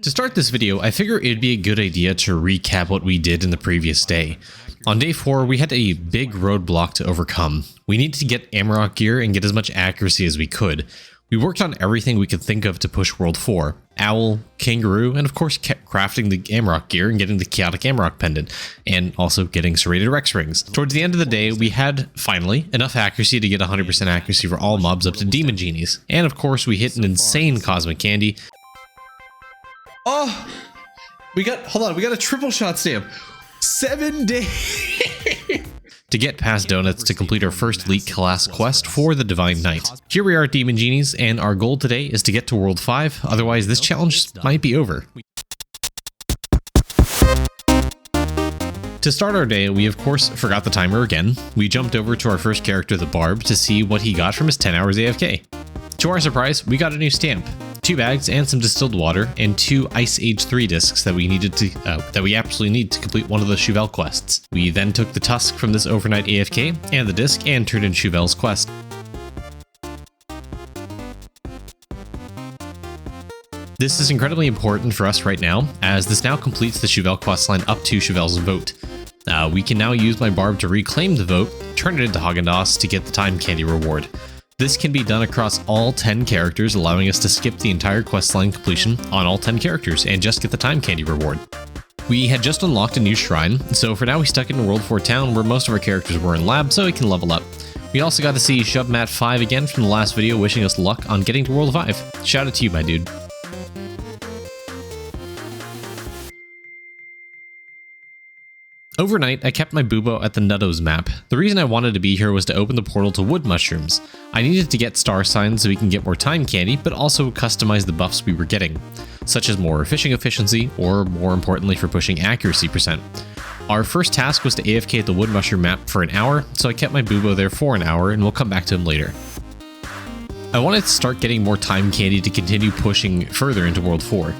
To start this video, I figure it'd be a good idea to recap what we did in the previous day. On day 4, we had a big roadblock to overcome. We needed to get Amarok gear and get as much accuracy as we could. We worked on everything we could think of to push World 4. Owl, Kangaroo, and of course kept crafting the Amarok gear and getting the Chaotic Amarok pendant, and also getting Serrated Rex rings. Towards the end of the day, we had, finally, enough accuracy to get 100% accuracy for all mobs up to Demon Genies. And of course, we hit an insane Cosmic Candy. Oh, we got a triple shot stamp. 7 days. To get past donuts to complete our first Elite class quest for the Divine Knight. Here we are at Demon Genies, and our goal today is to get to World 5, otherwise this challenge might be over. To start our day, we of course forgot the timer again. We jumped over to our first character, the Barb, to see what he got from his 10 hours AFK. To our surprise, we got a new stamp. 2 bags and some distilled water, and 2 Ice Age 3 discs that we absolutely need to complete one of the Chauvel quests. We then took the tusk from this overnight AFK and the disc and turned in Chauvel's quest. This is incredibly important for us right now, as this now completes the Chauvel quest line up to Chauvel's vote. We can now use my Barb to reclaim the vote, turn it into Haagen-Dazs to get the time candy reward. This can be done across all 10 characters, allowing us to skip the entire questline completion on all 10 characters and just get the time candy reward. We had just unlocked a new shrine, so for now we stuck in World 4 town where most of our characters were in lab, so we can level up. We also got to see ShubMat5 again from the last video, wishing us luck on getting to World 5. Shout out to you, my dude. Overnight, I kept my Bubo at the Nuttos map. The reason I wanted to be here was to open the portal to wood mushrooms. I needed to get star signs so we can get more time candy, but also customize the buffs we were getting, such as more fishing efficiency, or more importantly for pushing accuracy percent. Our first task was to AFK at the wood mushroom map for an hour, so I kept my Bubo there for an hour, and we'll come back to him later. I wanted to start getting more time candy to continue pushing further into World 4.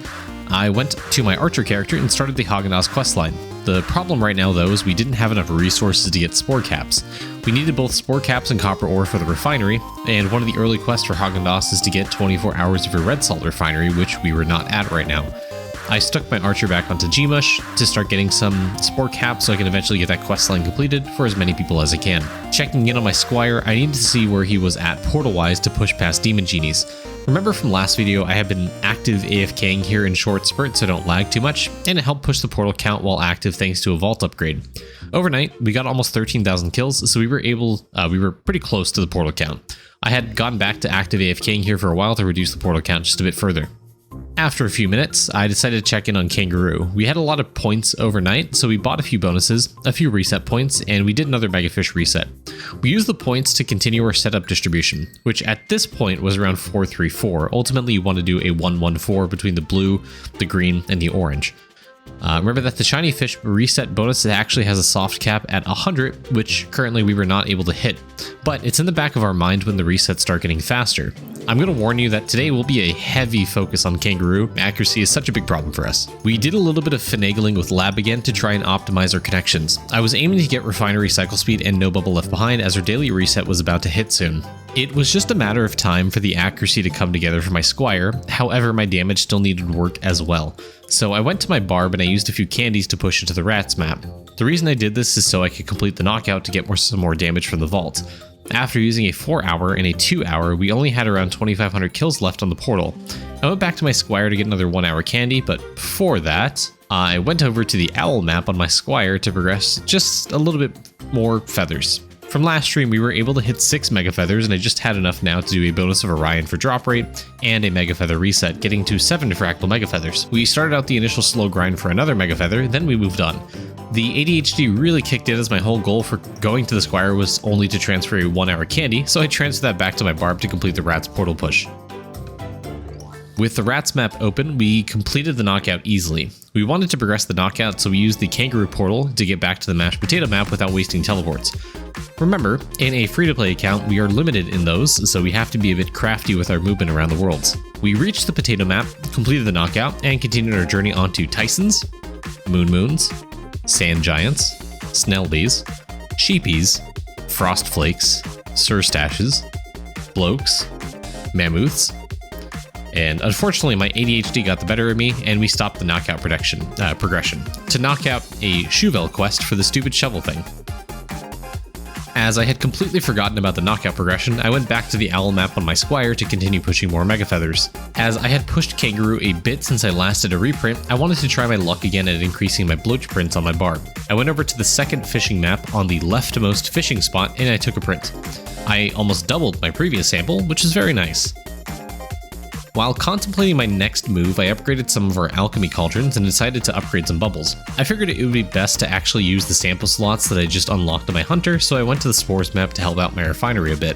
I went to my Archer character and started the Haagen-Dazs questline. The problem right now, though, is we didn't have enough resources to get Spore Caps. We needed both Spore Caps and Copper Ore for the refinery, and one of the early quests for Haagen-Dazs is to get 24 hours of a Red Salt refinery, which we were not at right now. I stuck my Archer back onto Gmush to start getting some Spore Caps so I can eventually get that questline completed for as many people as I can. Checking in on my Squire, I needed to see where he was at portal-wise to push past Demon Genies. Remember from last video, I have been active AFKing here in short spurts so I don't lag too much, and it helped push the portal count while active thanks to a vault upgrade. Overnight, we got almost 13,000 kills, so we were pretty close to the portal count. I had gone back to active AFKing here for a while to reduce the portal count just a bit further. After a few minutes, I decided to check in on Kangaroo. We had a lot of points overnight, so we bought a few bonuses, a few reset points, and we did another Megafish reset. We used the points to continue our setup distribution, which at this point was around 4-3-4. Ultimately, you want to do a 1-1-4 between the blue, the green, and the orange. Remember that the Shiny Fish reset bonus actually has a soft cap at 100, which currently we were not able to hit, but it's in the back of our mind when the resets start getting faster. I'm going to warn you that today will be a heavy focus on Kangaroo. Accuracy is such a big problem for us. We did a little bit of finagling with Lab again to try and optimize our connections. I was aiming to get Refinery cycle speed and no bubble left behind as our daily reset was about to hit soon. It was just a matter of time for the accuracy to come together for my Squire, however my damage still needed work as well. So I went to my Barb and I used a few candies to push into the Rats map. The reason I did this is so I could complete the knockout to get some more damage from the vault. After using a 4-hour and a 2-hour, we only had around 2,500 kills left on the portal. I went back to my Squire to get another 1-hour candy, but before that, I went over to the Owl map on my Squire to progress just a little bit more feathers. From last stream, we were able to hit 6 Mega Feathers, and I just had enough now to do a bonus of Orion for drop rate and a Mega Feather reset, getting to 7 Fractal Mega Feathers. We started out the initial slow grind for another Mega Feather, then we moved on. The ADHD really kicked in as my whole goal for going to the Squire was only to transfer a 1-hour candy, so I transferred that back to my Barb to complete the Rats portal push. With the Rats map open, we completed the knockout easily. We wanted to progress the knockout, so we used the Kangaroo portal to get back to the Mashed Potato map without wasting teleports. Remember, in a free-to-play account, we are limited in those, so we have to be a bit crafty with our movement around the worlds. We reached the Potato map, completed the knockout, and continued our journey onto Tysons, Moons, Sand Giants, Snellbees, Sheepies, Frost Flakes, Surstashes, Blokes, Mammoths, And unfortunately, my ADHD got the better of me, and we stopped the knockout progression to knock out a Shuvel quest for the stupid shovel thing. As I had completely forgotten about the knockout progression, I went back to the owl map on my squire to continue pushing more mega feathers. As I had pushed kangaroo a bit since I last did a reprint, I wanted to try my luck again at increasing my bloach prints on my barb. I went over to the second fishing map on the leftmost fishing spot and I took a print. I almost doubled my previous sample, which is very nice. While contemplating my next move, I upgraded some of our alchemy cauldrons and decided to upgrade some bubbles. I figured it would be best to actually use the sample slots that I just unlocked on my hunter, so I went to the spores map to help out my refinery a bit.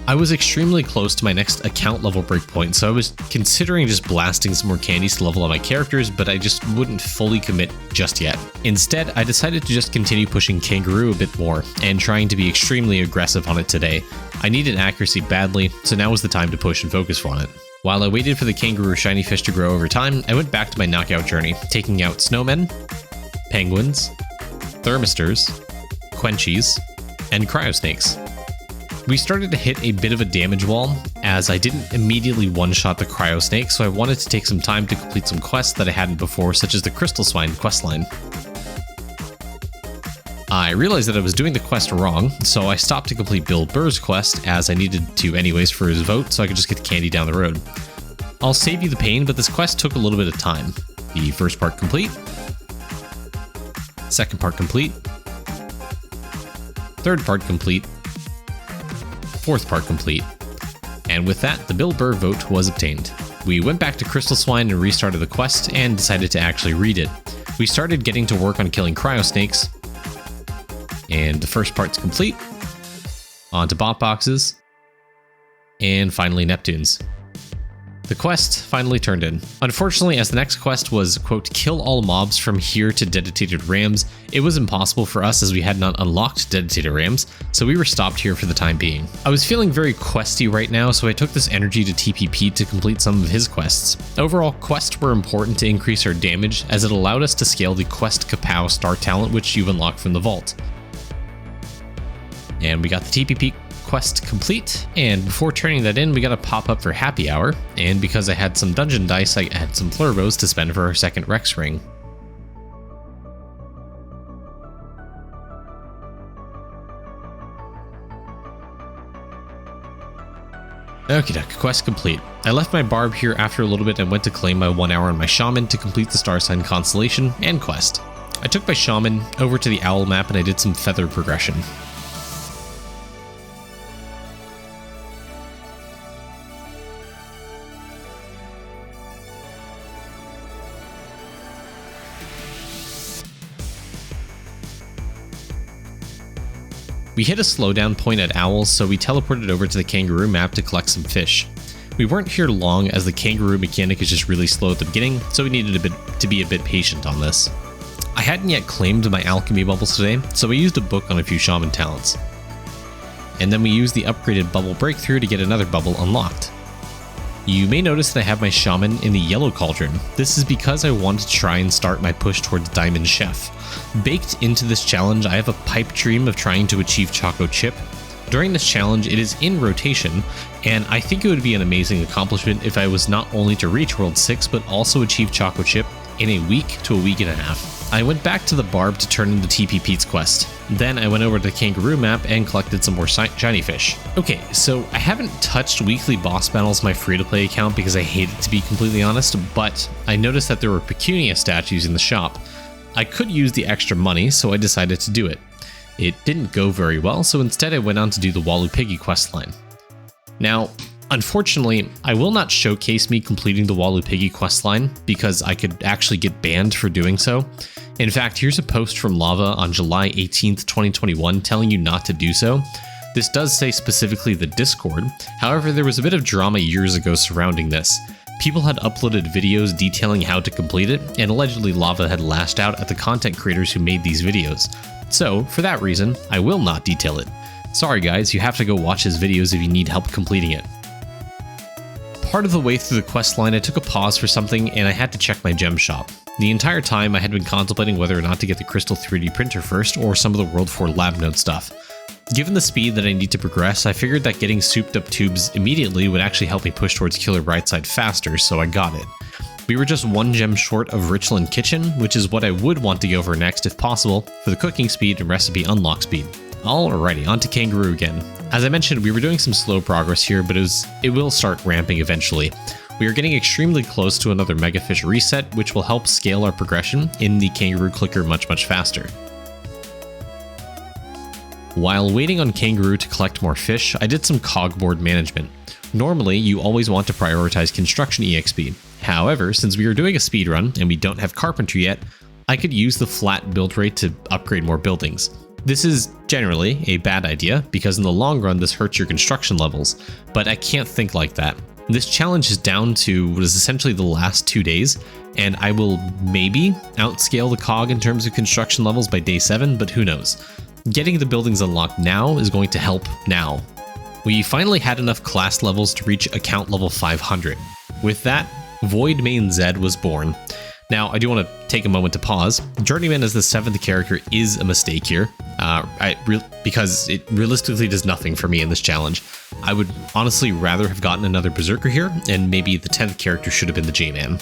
I was extremely close to my next account level breakpoint, so I was considering just blasting some more candies to level up my characters, but I just wouldn't fully commit just yet. Instead, I decided to just continue pushing kangaroo a bit more, and trying to be extremely aggressive on it today. I needed accuracy badly, so now was the time to push and focus on it. While I waited for the kangaroo shiny fish to grow over time, I went back to my knockout journey, taking out snowmen, penguins, thermistors, quenchies, and cryosnakes. We started to hit a bit of a damage wall, as I didn't immediately one-shot the cryosnake, so I wanted to take some time to complete some quests that I hadn't before, such as the crystal swine questline. I realized that I was doing the quest wrong, so I stopped to complete Bill Burr's quest, as I needed to anyways for his vote, so I could just get the candy down the road. I'll save you the pain, but this quest took a little bit of time. The first part complete, second part complete, third part complete, fourth part complete, and with that, the Bill Burr vote was obtained. We went back to Crystal Swine and restarted the quest, and decided to actually read it. We started getting to work on killing cryosnakes, and the first part's complete, onto bot boxes, and finally Neptunes. The quest finally turned in. Unfortunately, as the next quest was, quote, kill all mobs from here to dedicated rams, it was impossible for us as we had not unlocked dedicated rams, so we were stopped here for the time being. I was feeling very questy right now, so I took this energy to TP Pete to complete some of his quests. Overall, quests were important to increase our damage, as it allowed us to scale the Quest Kapow star talent which you've unlocked from the vault. And we got the TPP quest complete, and before turning that in, we got a pop-up for happy hour, and because I had some dungeon dice, I had some Flurbos to spend for our second Rex ring. Okie doke, quest complete. I left my barb here after a little bit and went to claim my 1 hour on my shaman to complete the star sign constellation and quest. I took my shaman over to the owl map and I did some feather progression. We hit a slowdown point at owls, so we teleported over to the kangaroo map to collect some fish. We weren't here long as the kangaroo mechanic is just really slow at the beginning, so we needed to be a bit patient on this. I hadn't yet claimed my alchemy bubbles today, so we used a book on a few shaman talents. And then we used the upgraded bubble breakthrough to get another bubble unlocked. You may notice that I have my shaman in the yellow cauldron. This is because I want to try and start my push towards Diamond Chef. Baked into this challenge, I have a pipe dream of trying to achieve Choco Chip. During this challenge, it is in rotation, and I think it would be an amazing accomplishment if I was not only to reach World 6, but also achieve Choco Chip in a week to a week and a half. I went back to the barb to turn in the TP Pete's quest. Then I went over to the kangaroo map and collected some more shiny fish. Okay, so I haven't touched weekly boss battles on my free-to-play account because I hate it, to be completely honest, but I noticed that there were Pecunia statues in the shop. I could use the extra money, so I decided to do it. It didn't go very well, so instead I went on to do the Walu Piggy questline. Now, unfortunately, I will not showcase me completing the Walu Piggy questline because I could actually get banned for doing so. In fact, here's a post from Lava on July 18th, 2021 telling you not to do so. This does say specifically the Discord, however there was a bit of drama years ago surrounding this. People had uploaded videos detailing how to complete it, and allegedly Lava had lashed out at the content creators who made these videos. So, for that reason, I will not detail it. Sorry guys, you have to go watch his videos if you need help completing it. Part of the way through the questline, I took a pause for something and I had to check my gem shop. The entire time I had been contemplating whether or not to get the Crystal 3D printer first or some of the World 4 lab node stuff. Given the speed that I need to progress, I figured that getting souped up tubes immediately would actually help me push towards Killer Brightside faster, so I got it. We were just 1 gem short of Richland Kitchen, which is what I would want to go for next if possible, for the cooking speed and recipe unlock speed. Alrighty, on to Kangaroo again. As I mentioned, we were doing some slow progress here, but it will start ramping eventually. We are getting extremely close to another Mega Fish reset, which will help scale our progression in the Kangaroo Clicker much faster. While waiting on Kangaroo to collect more fish, I did some cogboard management. Normally, you always want to prioritize construction EXP. However, since we are doing a speedrun and we don't have carpentry yet, I could use the flat build rate to upgrade more buildings. This is generally a bad idea because in the long run this hurts your construction levels, but I can't think like that. This challenge is down to what is essentially the last 2 days, and I will maybe outscale the cog in terms of construction levels by day 7, but who knows. Getting the buildings unlocked now is going to help now. We finally had enough class levels to reach account level 500. With that, Void Main Zed was born. Now, I do want to take a moment to pause. Journeyman as the 7th character is a mistake here, because it realistically does nothing for me in this challenge. I would honestly rather have gotten another Berserker here, and maybe the 10th character should have been the J-Man.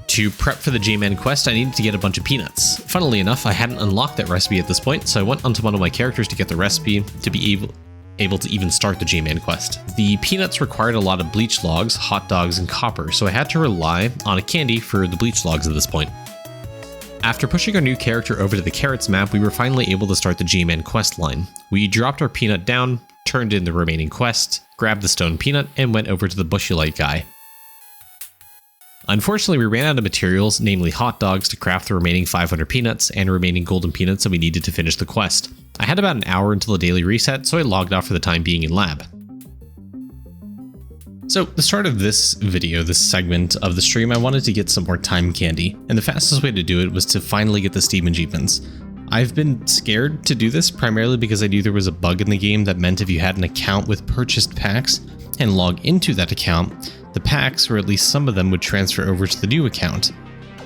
To prep for the J-Man quest, I needed to get a bunch of peanuts. Funnily enough, I hadn't unlocked that recipe at this point, so I went onto one of my characters to get the recipe to be able to even start the J-Man quest. The peanuts required a lot of bleach logs, hot dogs, and copper, so I had to rely on a candy for the bleach logs at this point. After pushing our new character over to the carrots map, we were finally able to start the J-Man quest line. We dropped our peanut down, turned in the remaining quest, grabbed the stone peanut, and went over to the bushy light guy. Unfortunately, we ran out of materials, namely hot dogs, to craft the remaining 500 peanuts and remaining golden peanuts that we needed to finish the quest. I had about an hour until the daily reset, so I logged off for the time being in lab. So, the start of this video, this segment of the stream, I wanted to get some more time candy, and the fastest way to do it was to finally get the Steam achievements. I've been scared to do this primarily because I knew there was a bug in the game that meant if you had an account with purchased packs and log into that account, the packs, or at least some of them, would transfer over to the new account.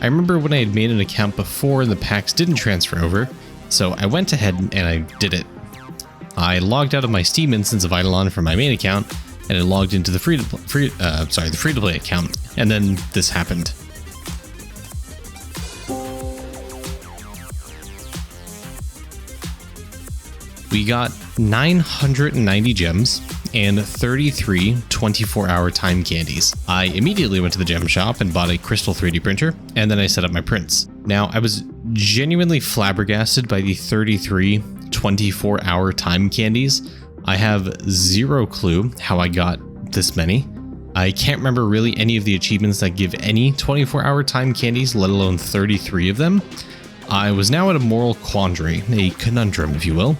I remember when I had made an account before and the packs didn't transfer over, so I went ahead and I did it. I logged out of my Steam instance of Idleon from my main account, and I logged into the free-to-play account, and then this happened. We got 990 gems and 33 24-hour time candies. I immediately went to the gem shop and bought a crystal 3D printer, and then I set up my prints. Now, I was genuinely flabbergasted by the 33 24-hour time candies. I have zero clue how I got this many. I can't remember really any of the achievements that give any 24-hour time candies, let alone 33 of them. I was now at a moral quandary, a conundrum, if you will.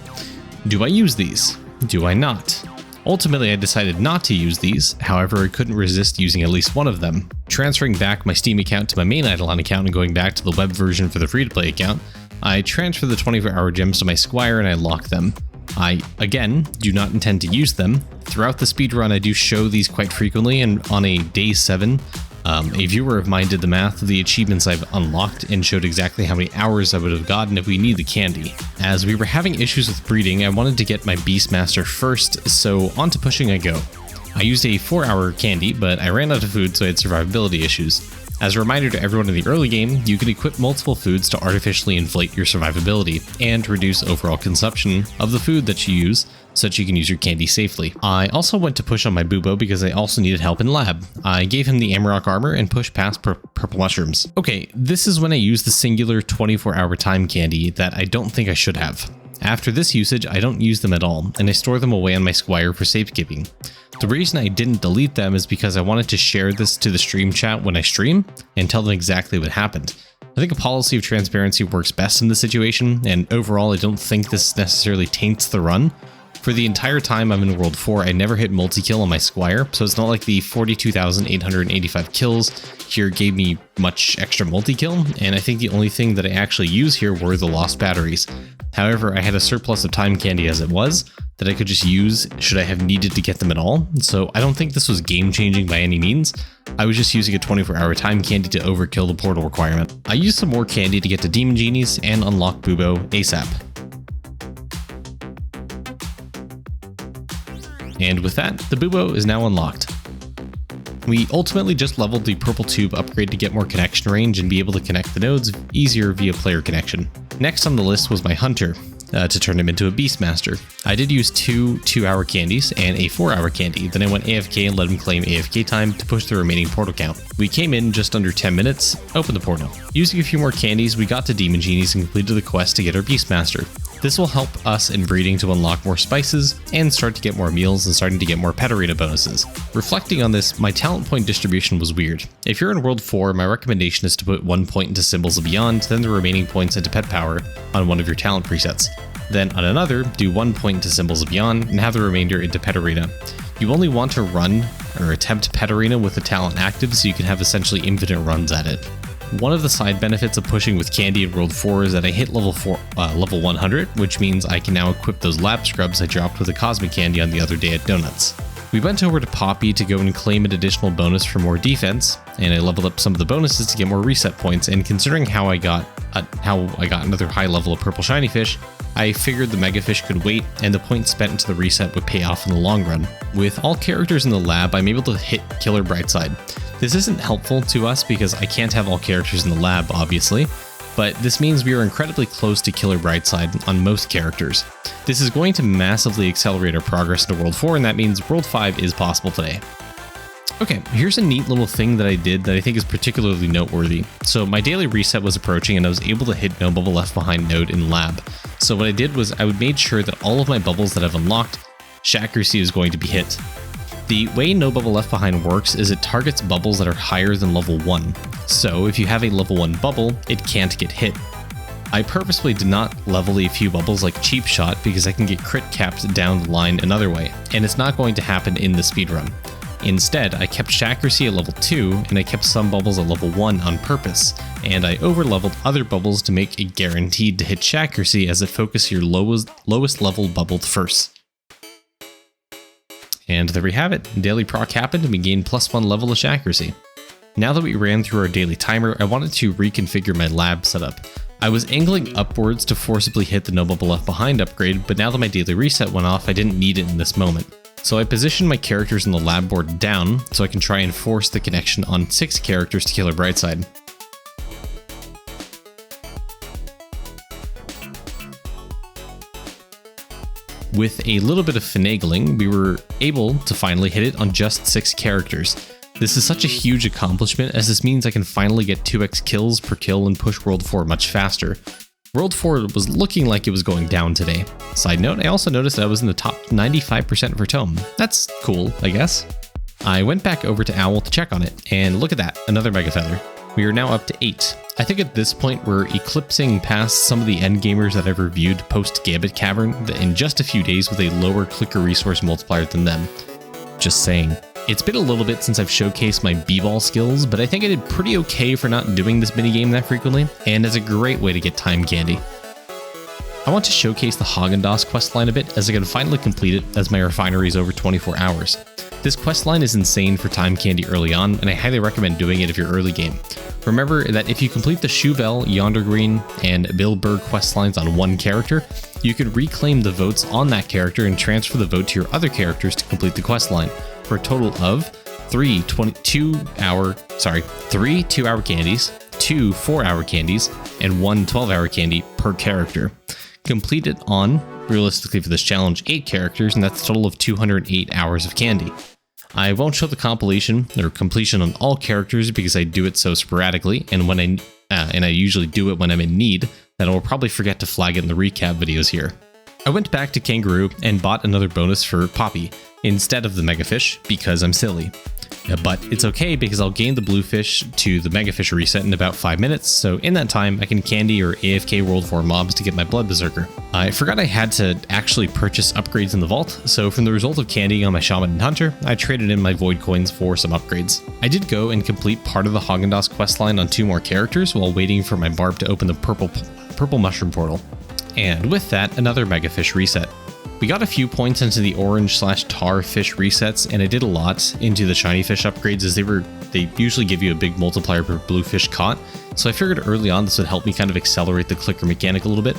Do I use these? Do I not? Ultimately, I decided not to use these, however, I couldn't resist using at least one of them. Transferring back my Steam account to my main Idleon account and going back to the web version for the free-to-play account, I transferred the 24-hour gems to my Squire and I locked them. I, again, do not intend to use them. Throughout the speedrun, I do show these quite frequently, and on a day 7, a viewer of mine did the math of the achievements I've unlocked and showed exactly how many hours I would have gotten if we need the candy. As we were having issues with breeding, I wanted to get my Beastmaster first, so on to pushing I go. I used a 4-hour candy, but I ran out of food, so I had survivability issues. As a reminder to everyone in the early game, you can equip multiple foods to artificially inflate your survivability and reduce overall consumption of the food that you use, so that you can use your candy safely. I also went to push on my Bubo because I also needed help in lab. I gave him the Amarok armor and pushed past purple mushrooms. Okay, this is when I used the singular 24-hour time candy that I don't think I should have. After this usage, I don't use them at all, and I store them away on my Squire for safekeeping. The reason I didn't delete them is because I wanted to share this to the stream chat when I stream and tell them exactly what happened. I think a policy of transparency works best in this situation, and overall I don't think this necessarily taints the run. For the entire time I'm in World 4, I never hit multi-kill on my Squire, so it's not like the 42,885 kills here gave me much extra multi-kill, and I think the only thing that I actually use here were the lost batteries. However, I had a surplus of time candy as it was, that I could just use should I have needed to get them at all, so I don't think this was game-changing by any means. I was just using a 24-hour time candy to overkill the portal requirement. I used some more candy to get to Demon Genies and unlock Bubo ASAP. And with that, the bubo is now unlocked. We ultimately just leveled the purple tube upgrade to get more connection range and be able to connect the nodes easier via player connection. Next on the list was my hunter, to turn him into a Beastmaster. I did use two 2-hour candies and a 4-hour candy, then I went AFK and let him claim AFK time to push the remaining portal count. We came in just under 10 minutes, opened the portal. Using a few more candies, we got to Demon Genies and completed the quest to get our Beastmaster. This will help us in breeding to unlock more spices and start to get more meals and starting to get more pet arena bonuses. Reflecting on this, my talent point distribution was weird. If you're in World 4, my recommendation is to put 1 point into Symbols of Beyond, then the remaining points into Pet Power on one of your talent presets. Then on another, do 1 point into Symbols of Beyond and have the remainder into Pet Arena. You only want to run or attempt Pet Arena with the talent active so you can have essentially infinite runs at it. One of the side benefits of pushing with candy in World 4 is that I hit level 100, which means I can now equip those lab scrubs I dropped with a cosmic candy on the other day at Donuts. We went over to Poppy to go and claim an additional bonus for more defense, and I leveled up some of the bonuses to get more reset points, and considering how I got another high level of purple shiny fish, I figured the mega fish could wait and the points spent into the reset would pay off in the long run. With all characters in the lab, I'm able to hit Killer Brightside. This isn't helpful to us because I can't have all characters in the lab, obviously, but this means we are incredibly close to Killer Brightside on most characters. This is going to massively accelerate our progress into World 4, and that means World 5 is possible today. Okay, here's a neat little thing that I did that I think is particularly noteworthy. So my daily reset was approaching and I was able to hit No Bubble Left Behind node in lab. So what I did was I made sure that all of my bubbles that I've unlocked, Shaccuracy is going to be hit. The way No Bubble Left Behind works is it targets bubbles that are higher than level 1. So if you have a level 1 bubble, it can't get hit. I purposefully did not level a few bubbles like Cheap Shot because I can get crit capped down the line another way, and it's not going to happen in the speedrun. Instead, I kept Shaccuracy at level 2, and I kept some bubbles at level 1 on purpose, and I over-leveled other bubbles to make it guaranteed to hit Shaccuracy as it focuses your lowest level bubble first. And there we have it, daily proc happened and we gained +1 level of Shaccuracy. Now that we ran through our daily timer, I wanted to reconfigure my lab setup. I was angling upwards to forcibly hit the No Bubble Left Behind upgrade, but now that my daily reset went off, I didn't need it in this moment. So I positioned my characters in the lab board down so I can try and force the connection on 6 characters to Killer Brightside. With a little bit of finagling, we were able to finally hit it on just 6 characters. This is such a huge accomplishment as this means I can finally get 2x kills per kill and push World 4 much faster. World 4 was looking like it was going down today. Side note, I also noticed that I was in the top 95% for Tome. That's cool, I guess. I went back over to Owl to check on it, and look at that, another Mega Feather. We are now up to 8. I think at this point we're eclipsing past some of the endgamers that I've reviewed post-Gambit Cavern in just a few days with a lower clicker resource multiplier than them. Just saying. It's been a little bit since I've showcased my b-ball skills, but I think I did pretty okay for not doing this minigame that frequently, and it's a great way to get time candy. I want to showcase the Haagen-Dazs questline a bit as I can finally complete it as my refinery is over 24 hours. This questline is insane for time candy early on, and I highly recommend doing it if you're early game. Remember that if you complete the Shuvel, Yondergreen, and Bilberg questlines on one character, you can reclaim the votes on that character and transfer the vote to your other characters to complete the questline, for a total of 3 2-hour candies, 2 4-hour candies, and 1 12-hour candy per character. Complete it on, realistically for this challenge, 8 characters, and that's a total of 208 hours of candy. I won't show the completion on all characters because I do it so sporadically, and I usually do it when I'm in need, that I will probably forget to flag it in the recap videos here. I went back to Kangaroo and bought another bonus for Poppy instead of the Megafish because I'm silly. But it's okay because I'll gain the blue fish to the Megafish reset in about 5 minutes, so in that time I can candy or AFK World 4 mobs to get my Blood Berserker. I forgot I had to actually purchase upgrades in the vault, so from the result of candying on my Shaman and Hunter, I traded in my Void Coins for some upgrades. I did go and complete part of the Haagen-Dazs questline on 2 more characters while waiting for my Barb to open the purple mushroom portal. And with that, another Megafish reset. We got a few points into the orange/tar fish resets, and I did a lot into the shiny fish upgrades as they usually give you a big multiplier per blue fish caught, so I figured early on this would help me kind of accelerate the clicker mechanic a little bit.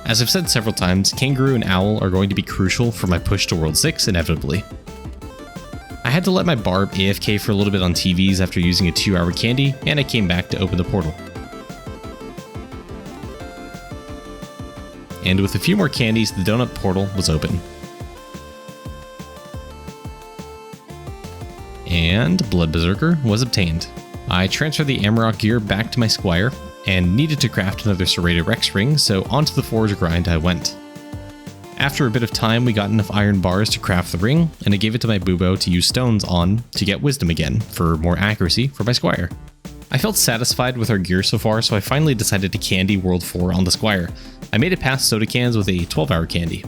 As I've said several times, Kangaroo and Owl are going to be crucial for my push to World 6 inevitably. I had to let my barb AFK for a little bit on TVs after using a 2-hour candy, and I came back to open the portal. And with a few more candies, the donut portal was open. And Blood Berserker was obtained. I transferred the Amarok gear back to my squire, and needed to craft another serrated Rex ring, so onto the forge grind I went. After a bit of time, we got enough iron bars to craft the ring, and I gave it to my bubo to use stones on to get wisdom again, for more accuracy for my squire. I felt satisfied with our gear so far, so I finally decided to candy World 4 on the squire. I made it past soda cans with a 12-hour candy.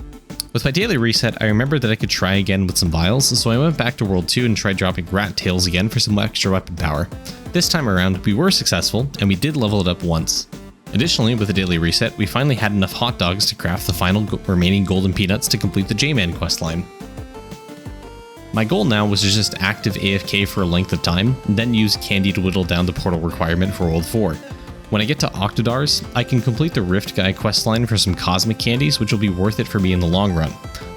With my daily reset, I remembered that I could try again with some vials, so I went back to World 2 and tried dropping rat tails again for some extra weapon power. This time around, we were successful, and we did level it up once. Additionally, with the daily reset, we finally had enough hot dogs to craft the final remaining golden peanuts to complete the J-Man questline. My goal now was to just active AFK for a length of time, and then use candy to whittle down the portal requirement for World 4. When I get to Octodars, I can complete the Rift Guy questline for some cosmic candies, which will be worth it for me in the long run.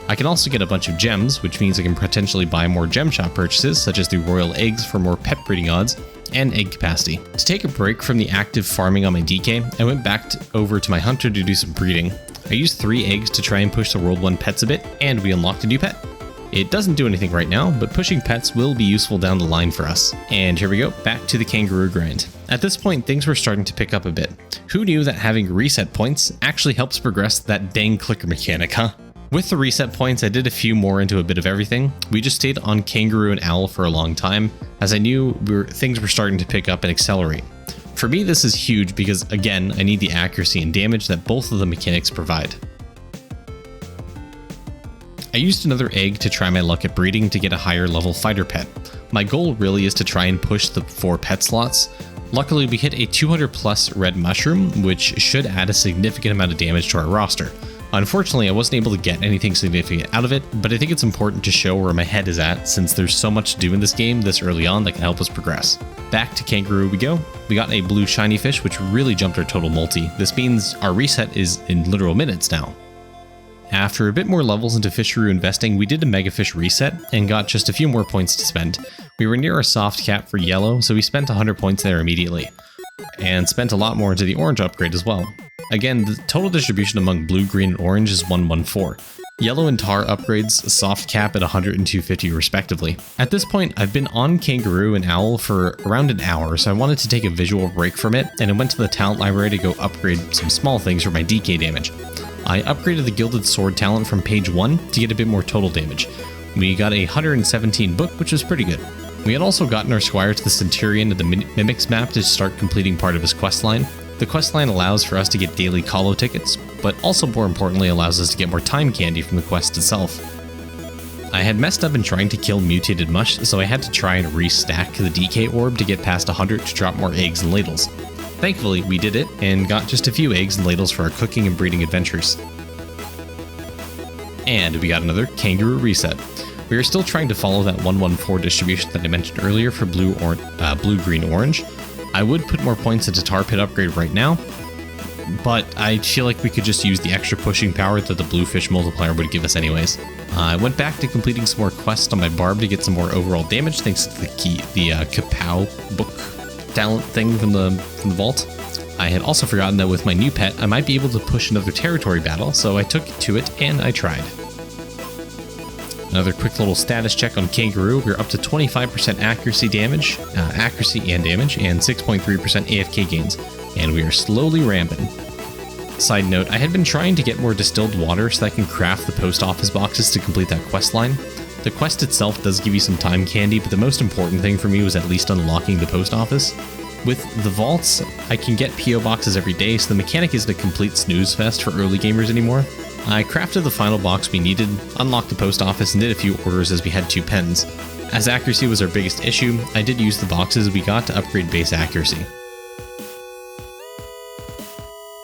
I can also get a bunch of gems, which means I can potentially buy more gem shop purchases, such as the royal eggs for more pet breeding odds, and egg capacity. To take a break from the active farming on my DK, I went back over to my hunter to do some breeding. I used 3 eggs to try and push the World 1 pets a bit, and we unlocked a new pet. It doesn't do anything right now, but pushing pets will be useful down the line for us. And here we go, back to the kangaroo grind. At this point, things were starting to pick up a bit. Who knew that having reset points actually helps progress that dang clicker mechanic, huh? With the reset points, I did a few more into a bit of everything. We just stayed on Kangaroo and Owl for a long time, as I knew things were starting to pick up and accelerate. For me, this is huge because, again, I need the accuracy and damage that both of the mechanics provide. I used another egg to try my luck at breeding to get a higher level fighter pet. My goal really is to try and push the 4 pet slots. Luckily, we hit a 200 plus red mushroom, which should add a significant amount of damage to our roster. Unfortunately, I wasn't able to get anything significant out of it, but I think it's important to show where my head is at since there's so much to do in this game this early on that can help us progress. Back to Kangaroo we go. We got a blue shiny fish, which really jumped our total multi. This means our reset is in literal minutes now. After a bit more levels into fishery investing, we did a mega fish reset and got just a few more points to spend. We were near our soft cap for yellow, so we spent 100 points there immediately. And spent a lot more into the orange upgrade as well. Again, the total distribution among blue, green, and orange is 114. Yellow and tar upgrades soft cap at 100 and 250 respectively. At this point, I've been on Kangaroo and Owl for around an hour, so I wanted to take a visual break from it, and I went to the talent library to go upgrade some small things for my DK damage. I upgraded the Gilded Sword talent from page 1 to get a bit more total damage. We got a 117 book, which was pretty good. We had also gotten our squire to the Centurion of the Mimics map to start completing part of his questline. The questline allows for us to get daily colo tickets, but also more importantly allows us to get more time candy from the quest itself. I had messed up in trying to kill mutated mush, so I had to try and restack the DK orb to get past 100 to drop more eggs and ladles. Thankfully, we did it, and got just a few eggs and ladles for our cooking and breeding adventures. And we got another Kangaroo reset. We are still trying to follow that 114 distribution that I mentioned earlier for blue, green, orange. I would put more points into Tar Pit upgrade right now, but I feel like we could just use the extra pushing power that the Bluefish multiplier would give us anyways. I went back to completing some more quests on my barb to get some more overall damage thanks to the Kapow book talent thing from the vault. I had also forgotten that with my new pet, I might be able to push another territory battle, so I took to it and I tried. Another quick little status check on Kangaroo. We're up to 25% accuracy and damage, and 6.3% AFK gains, and we are slowly ramping. Side note, I had been trying to get more distilled water so that I can craft the post office boxes to complete that quest line. The quest itself does give you some time candy, but the most important thing for me was at least unlocking the post office. With the vaults, I can get PO boxes every day, so the mechanic isn't a complete snooze fest for early gamers anymore. I crafted the final box we needed, unlocked the post office, and did a few orders as we had 2 pens. As accuracy was our biggest issue, I did use the boxes we got to upgrade base accuracy.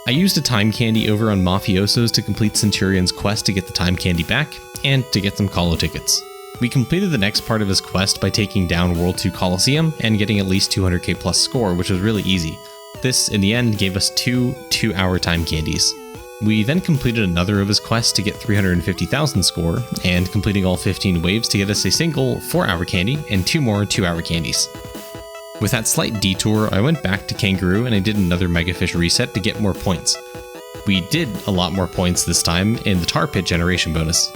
I used a time candy over on Mafiosos to complete Centurion's quest to get the time candy back, and to get some colo tickets. We completed the next part of his quest by taking down World 2 Coliseum and getting at least 200k plus score, which was really easy. This, in the end, gave us 2 2-hour time candies. We then completed another of his quests to get 350,000 score, and completing all 15 waves to get us a single 4-hour candy and 2 more 2-hour candies. With that slight detour, I went back to Kangaroo and I did another Megafish reset to get more points. We did a lot more points this time in the Tar Pit generation bonus.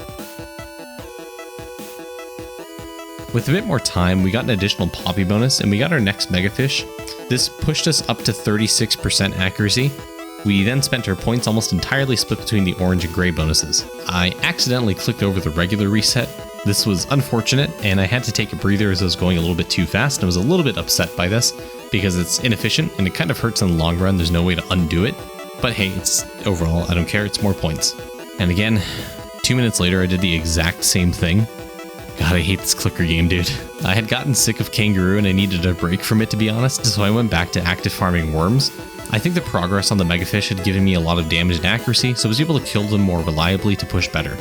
With a bit more time, we got an additional Poppy bonus and we got our next Megafish. This pushed us up to 36% accuracy. We then spent our points almost entirely split between the orange and gray bonuses. I accidentally clicked over the regular reset. This was unfortunate, and I had to take a breather as I was going a little bit too fast, and I was a little bit upset by this, because it's inefficient, and it kind of hurts in the long run. There's no way to undo it. But hey, it's overall, I don't care, it's more points. And again, 2 minutes later, I did the exact same thing. God, I hate this clicker game, dude. I had gotten sick of Kangaroo, and I needed a break from it, to be honest, so I went back to active farming worms. I think the progress on the Megafish had given me a lot of damage and accuracy, so I was able to kill them more reliably to push better.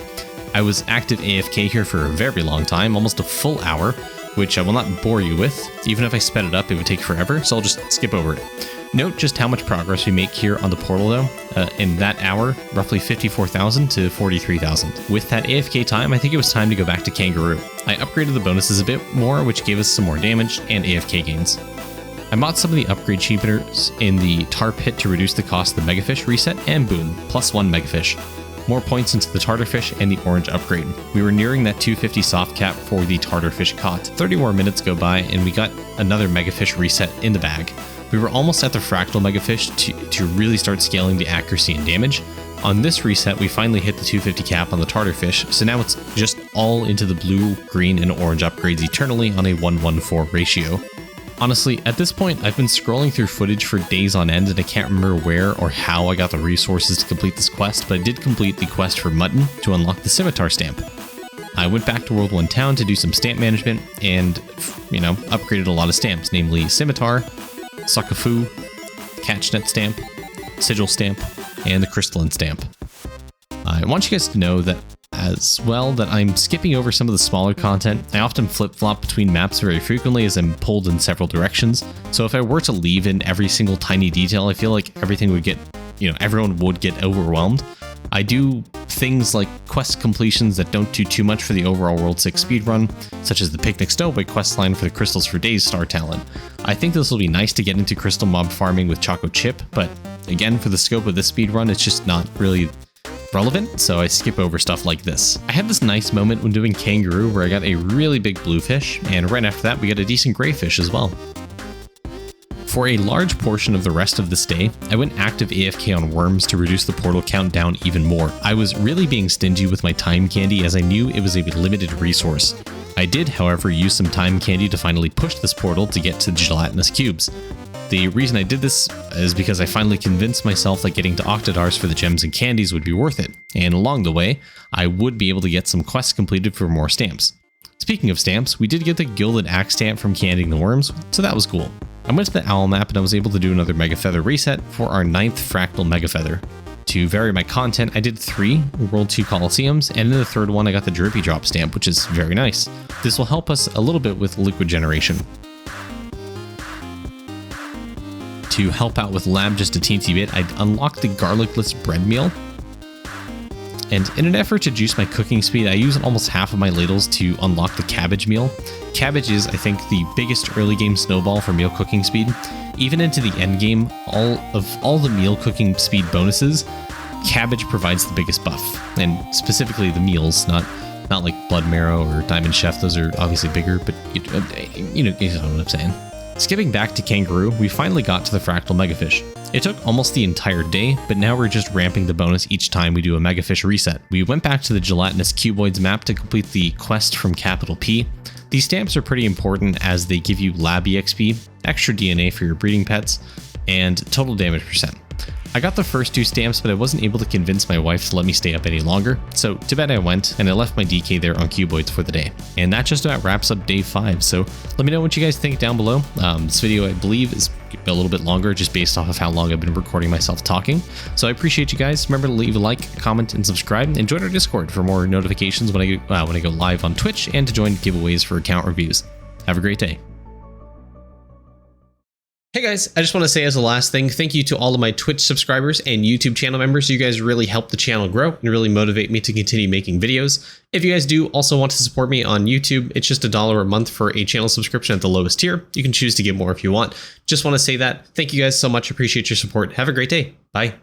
I was active AFK here for a very long time, almost a full hour, which I will not bore you with. Even if I sped it up, it would take forever, so I'll just skip over it. Note just how much progress we make here on the portal though. In that hour, roughly 54,000 to 43,000. With that AFK time, I think it was time to go back to Kangaroo. I upgraded the bonuses a bit more, which gave us some more damage and AFK gains. I bought some of the upgrade cheapeners in the Tar Pit to reduce the cost of the Megafish reset, and boom, +1 Megafish. More points into the Tartarfish and the orange upgrade. We were nearing that 250 soft cap for the Tartarfish caught. 30 more minutes go by and we got another Megafish reset in the bag. We were almost at the Fractal Megafish to really start scaling the accuracy and damage. On this reset, we finally hit the 250 cap on the Tartarfish, so now it's just all into the blue, green, and orange upgrades eternally on a 1:1:4 ratio. Honestly, at this point, I've been scrolling through footage for days on end and I can't remember where or how I got the resources to complete this quest, but I did complete the quest for Mutton to unlock the Scimitar stamp. I went back to World 1 Town to do some stamp management and, upgraded a lot of stamps, namely Scimitar, Suckafu, Catchnet stamp, Sigil stamp, and the Crystalline stamp. I want you guys to know that as well that I'm skipping over some of the smaller content. I often flip-flop between maps very frequently as I'm pulled in several directions. So if I were to leave in every single tiny detail, I feel like everything would get, everyone would get overwhelmed. I do things like quest completions that don't do too much for the overall World 6 speedrun, such as the Picnic Stowaway questline for the Crystals for Days star talent. I think this will be nice to get into crystal mob farming with Choco Chip, but again, for the scope of this speedrun, it's just not really relevant, so I skip over stuff like this. I had this nice moment when doing Kangaroo where I got a really big bluefish, and right after that we got a decent grayfish as well. For a large portion of the rest of this day, I went active AFK on worms to reduce the portal count down even more. I was really being stingy with my time candy as I knew it was a limited resource. I did, however, use some time candy to finally push this portal to get to the gelatinous cubes. The reason I did this is because I finally convinced myself that getting to Octodars for the gems and candies would be worth it, and along the way, I would be able to get some quests completed for more stamps. Speaking of stamps, we did get the Gilded Axe stamp from candying the worms, so that was cool. I went to the Owl map and I was able to do another Mega Feather reset for our 9th Fractal Mega Feather. To vary my content, I did 3 World 2 Colosseums, and in the 3rd one I got the Drippy Drop stamp, which is very nice. This will help us a little bit with liquid generation. To help out with lab just a teensy bit, I unlocked the garlicless bread meal. And in an effort to juice my cooking speed, I used almost half of my ladles to unlock the cabbage meal. Cabbage is, I think, the biggest early game snowball for meal cooking speed. Even into the end game, all the meal cooking speed bonuses, cabbage provides the biggest buff. And specifically the meals, not like Blood Marrow or Diamond Chef, those are obviously bigger, but you know what I'm saying. Skipping back to Kangaroo, we finally got to the Fractal Megafish. It took almost the entire day, but now we're just ramping the bonus each time we do a Megafish reset. We went back to the Gelatinous Cuboids map to complete the quest from Capital P. These stamps are pretty important as they give you lab EXP, extra DNA for your breeding pets, and total damage percent. I got the first 2 stamps, but I wasn't able to convince my wife to let me stay up any longer, so to bed I went, and I left my DK there on Cuboids for the day. And that just about wraps up day 5, so let me know what you guys think down below. This video, I believe, is a little bit longer just based off of how long I've been recording myself talking. So I appreciate you guys. Remember to leave a like, comment, and subscribe, and join our Discord for more notifications when I go live on Twitch, and to join giveaways for account reviews. Have a great day. Hey guys, I just want to say as a last thing, thank you to all of my Twitch subscribers and YouTube channel members. You guys really help the channel grow and really motivate me to continue making videos. If you guys do also want to support me on YouTube, it's just $1 a month for a channel subscription at the lowest tier. You can choose to give more if you want. Just want to say that. Thank you guys so much. Appreciate your support. Have a great day. Bye.